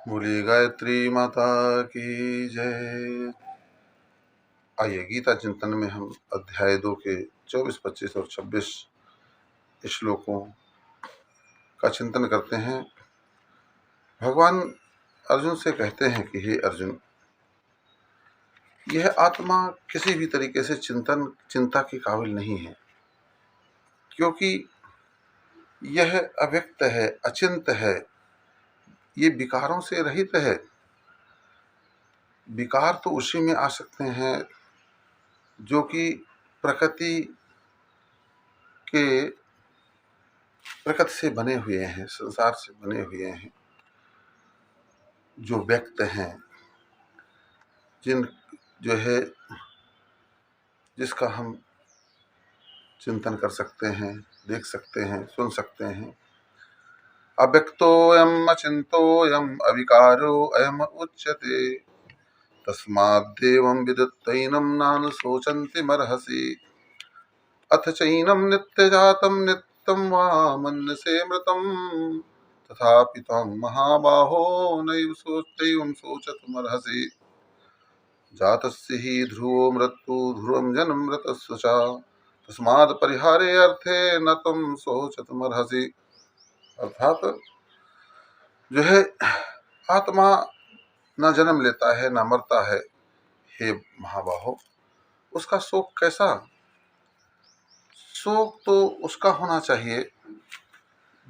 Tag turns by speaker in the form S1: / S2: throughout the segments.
S1: बोलिए गायत्री माता की जय। आइए गीता चिंतन में हम अध्याय 2 के 24, 25 और 26 श्लोकों का चिंतन करते हैं। भगवान अर्जुन से कहते हैं कि हे अर्जुन, यह आत्मा किसी भी तरीके से चिंता के काबिल नहीं है, क्योंकि यह अव्यक्त है, अचिंत है, ये विकारों से रहित है। विकार तो उसी में आ सकते हैं जो कि प्रकृति से बने हुए हैं, संसार से बने हुए हैं, जो व्यक्त हैं, जिसका हम चिंतन कर सकते हैं, देख सकते हैं, सुन सकते हैं। अव्यक्तोऽयम् अचिन्तोऽयम् अविकारो अयम् उच्यते, तस्माद्देवं विदुत्तैनं नानुशोचन्ति मर्हसि, अथ चैनं नित्यजातं नित्यं वा मन्यसे मृतं, तथापि त्वं महाबाहो नैवं शोचितुमर्हसि, जातस्य हि ध्रुवो मृत्युः ध्रुवं जन्म मृतस्य च, तस्माद् परिहारे अर्थे न त्वं शोचितुमर्हसि। अर्थात जो है आत्मा न जन्म लेता है न मरता है। हे महाबाहो, उसका शोक कैसा? शोक तो उसका होना चाहिए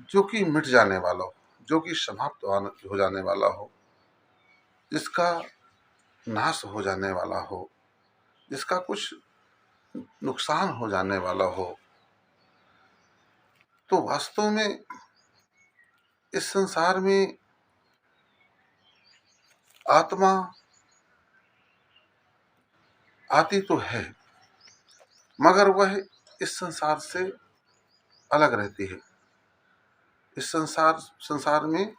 S1: जो कि मिट जाने वाला हो, जो कि समाप्त हो जाने वाला हो, जिसका नाश हो जाने वाला हो, जिसका कुछ नुकसान हो जाने वाला हो। तो वास्तव में इस संसार में आत्मा आती तो है, मगर वह इस संसार से अलग रहती है। इस संसार में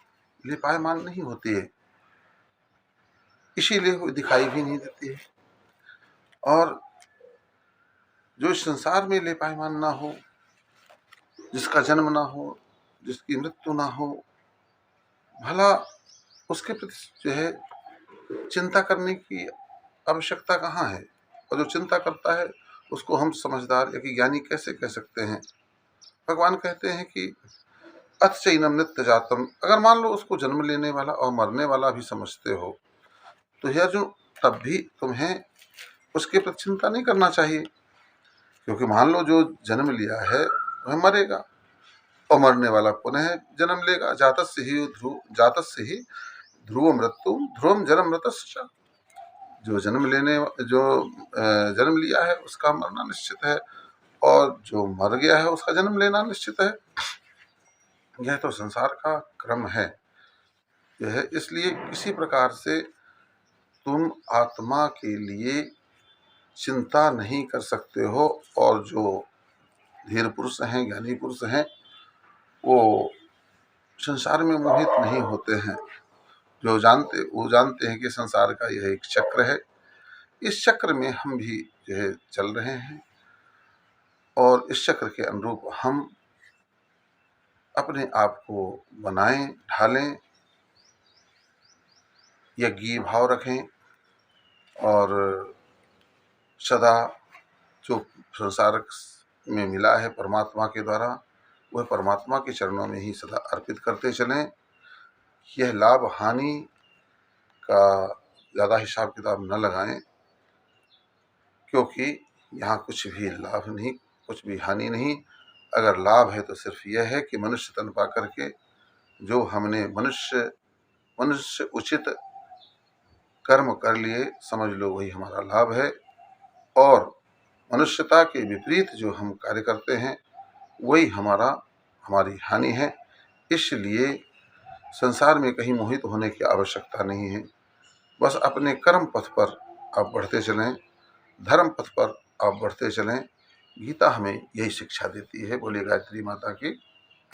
S1: लिपायमान नहीं होती है, इसीलिए वो दिखाई भी नहीं देती है। और जो इस संसार में लिपायमान ना हो, जिसका जन्म ना हो, जिसकी मृत्यु ना हो, भला उसके प्रति जो है चिंता करने की आवश्यकता कहाँ है? और जो चिंता करता है उसको हम समझदार या कि ज्ञानी कैसे कह सकते हैं? भगवान कहते हैं कि अथ चैनम नित्य जातम, अगर मान लो उसको जन्म लेने वाला और मरने वाला भी समझते हो, तो यह जो तब भी तुम्हें उसके प्रति चिंता नहीं करना चाहिए, क्योंकि मान लो जो जन्म लिया है वह मरेगा और मरने वाला पुनः जन्म लेगा। जातस्य ही ध्रुव मृत्यु ध्रुवम जन्म मृतस्य, जो जन्म लिया है उसका मरना निश्चित है, और जो मर गया है उसका जन्म लेना निश्चित है। यह तो संसार का क्रम है। यह इसलिए किसी प्रकार से तुम आत्मा के लिए चिंता नहीं कर सकते हो। और जो धीर पुरुष हैं, ज्ञानी पुरुष हैं, वो संसार में मोहित नहीं होते हैं। वो जानते हैं कि संसार का यह एक चक्र है, इस चक्र में हम भी जो है चल रहे हैं, और इस चक्र के अनुरूप हम अपने आप को बनाएं, ढालें, यज्ञीय भाव रखें, और सदा जो संसार में मिला है परमात्मा के द्वारा, वह परमात्मा के चरणों में ही सदा अर्पित करते चलें। यह लाभ हानि का ज़्यादा हिसाब किताब न लगाएं, क्योंकि यहाँ कुछ भी लाभ नहीं, कुछ भी हानि नहीं। अगर लाभ है तो सिर्फ यह है कि मनुष्य तन पा करके जो हमने मनुष्य उचित कर्म कर लिए, समझ लो वही हमारा लाभ है। और मनुष्यता के विपरीत जो हम कार्य करते हैं वही हमारी हानि है। इसलिए संसार में कहीं मोहित होने की आवश्यकता नहीं है। बस अपने कर्म पथ पर आप बढ़ते चलें, धर्म पथ पर आप बढ़ते चलें। गीता हमें यही शिक्षा देती है। बोलिए गायत्री माता की